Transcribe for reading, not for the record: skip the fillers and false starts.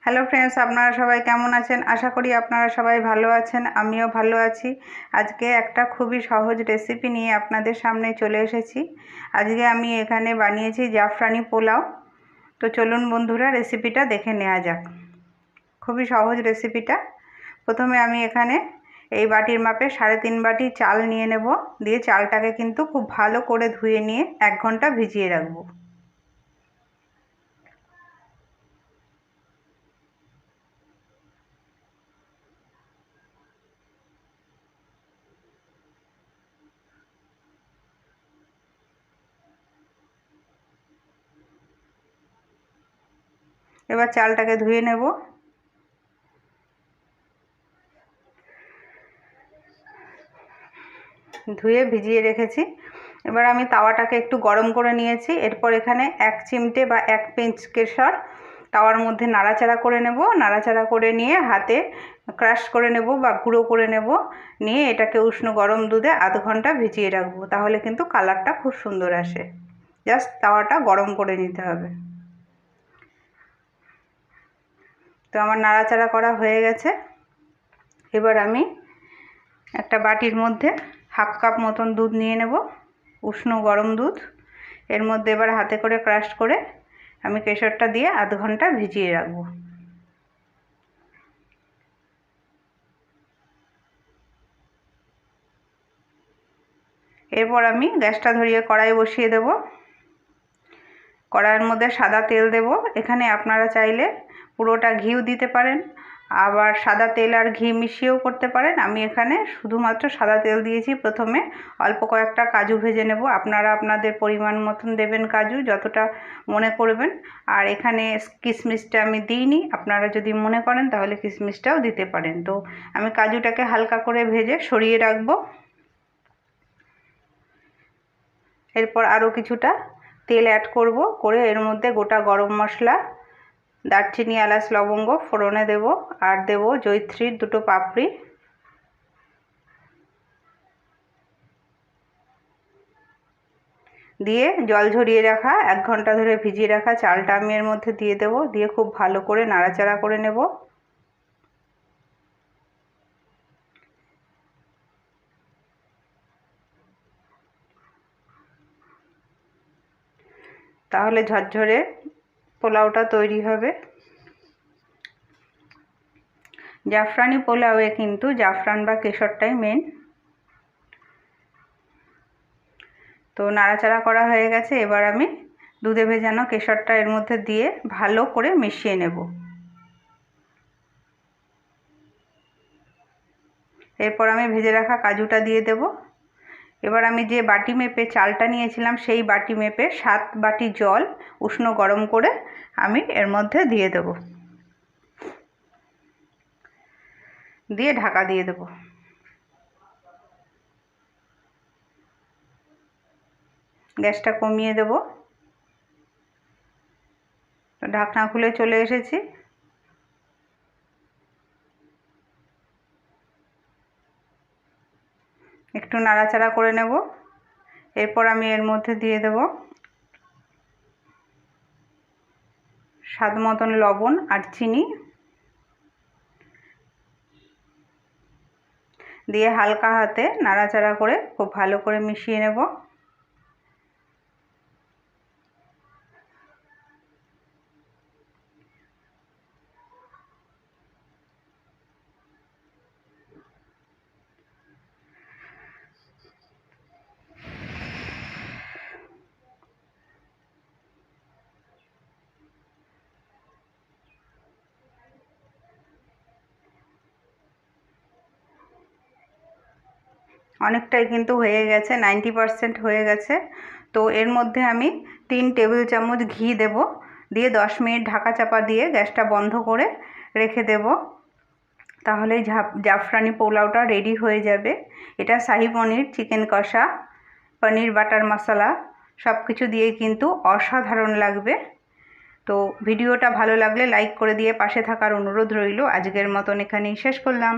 Hello friends, আপনারা সবাই কেমন আছেন? আশা করি আপনারা সবাই ভালো আছেন। আমিও ভালো আছি। আজকে একটা খুবই সহজ রেসিপি নিয়ে আপনাদের সামনে চলে এসেছি। আজকে আমি এখানে বানিয়েছি জাফরানি পোলাও। তো চলুন বন্ধুরা, রেসিপিটা দেখে নেওয়া যাক। খুবই সহজ রেসিপিটা। প্রথমে আমি এখানে এই বাটির মাপে 3.5 বাটি চাল নিয়ে নেব। দিয়ে চালটাকে কিন্তু খুব ভালো করে ধুয়ে নিয়ে 1 ঘন্টা ভিজিয়ে রাখবো। এবার চালটাকে ধুয়ে নেব। ধুয়ে ভিজিয়ে রেখেছি। এবার আমি তাওয়াটাকে একটু গরম করে নিয়েছি। এরপর এখানে 1 চিমটে বা 1 পিঞ্চ কেশর তাওয়ার মধ্যে নাড়াচাড়া করে নেব। নাড়াচাড়া করে নিয়ে হাতে ক্রাশ করে নেব বা গুঁড়ো করে নেব। নিয়ে এটাকে উষ্ণ গরম দুধে আধ ঘন্টা ভিজিয়ে রাখবো। তাহলে কিন্তু কালারটা খুব সুন্দর আসে। জাস্ট তাওয়াটা গরম করে নিতে হবে। তো আমার নাড়াচাড়া করা হয়ে গেছে। এবার আমি একটা বাটির মধ্যে 1/2 কাপ মতন দুধ নিয়ে নেব, উষ্ণ গরম দুধ। এর মধ্যে এবার হাতে করে ক্রাশ করে আমি কেশরটা দিয়ে আধ ঘন্টা ভিজিয়ে রাখব। এরপর আমি গ্যাসটা ধরিয়ে কড়াই বসিয়ে দেব। কড়াইয়ের মধ্যে সাদা তেল দেব। এখানে আপনারা চাইলে পুরোটা ঘিও দিতে পারেন, আবার সাদা তেল আর ঘি মিশিয়েও করতে পারেন। আমি এখানে শুধুমাত্র সাদা তেল দিয়েছি। প্রথমে অল্প কয়েকটা কাজু ভেজে নেব। আপনারা আপনাদের পরিমাণ মতন দেবেন কাজু, যতটা মনে করবেন। আর এখানে কিশমিশটা আমি দিইনি, আপনারা যদি মনে করেন তাহলে কিশমিশটাও দিতে পারেন। তো আমি কাজুটাকে হালকা করে ভেজে সরিয়ে রাখবো। এরপর আরও কিছুটা তেল অ্যাড করব, করে এর মধ্যে গোটা গরম মশলা, দারচিনি, এলাচ, লবঙ্গ ফোড়নে দেব। আর দেব জয়িত্রীর 2টো পাপড়ি। দিয়ে জল ঝরিয়ে রাখা 1 ঘন্টা ধরে ভিজিয়ে রাখা চালটা আমি এর মধ্যে দিয়ে দেব। দিয়ে খুব ভালো করে নাড়াচাড়া করে নেব। তাহলে ঝরঝরে পোলাওটা তৈরি হবে। জাফরানি পোলাওয়ে কিন্তু জাফরান বা কেশরটাই মেন। তো নাড়াচাড়া করা হয়ে গেছে। এবার আমি দুধে ভেজানো কেশরটা এর মধ্যে দিয়ে ভালো করে মিশিয়ে নেব। এরপর আমি ভেজে রাখা কাজুটা দিয়ে দেব। এবার আমি যে বাটি মেপে চালটা নিয়েছিলাম সেই বাটি মেপে 7 বাটি জল উষ্ণ গরম করে আমি এর মধ্যে দিয়ে দেব। দিয়ে ঢাকা দিয়ে দেব। গ্যাসটা কমিয়ে দেব। ঢাকনা খুলে চলে এসেছি। একটু নাড়াচাড়া করে নেব। এরপর আমি এর মধ্যে দিয়ে দেব স্বাদ মতন লবণ আর চিনি। দিয়ে হালকা হাতে নাড়াচাড়া করে খুব ভালো করে মিশিয়ে নেব। অনেকটাই কিন্তু হয়ে গেছে, 90% হয়ে গেছে। তো এর মধ্যে আমি 3 টেবিল চামচ ঘি দেব। দিয়ে 10 মিনিট ঢাকা চাপা দিয়ে গ্যাসটা বন্ধ করে রেখে দেব। তাহলেই জাফরানি পোলাওটা রেডি হয়ে যাবে। এটা শাহি পনির, চিকেন কষা, পনির বাটার মশলা সব কিছু দিয়ে কিন্তু অসাধারণ লাগবে। তো ভিডিওটা ভালো লাগলে লাইক করে দিয়ে পাশে থাকার অনুরোধ রইল। আজকের মতন এখানেই শেষ করলাম।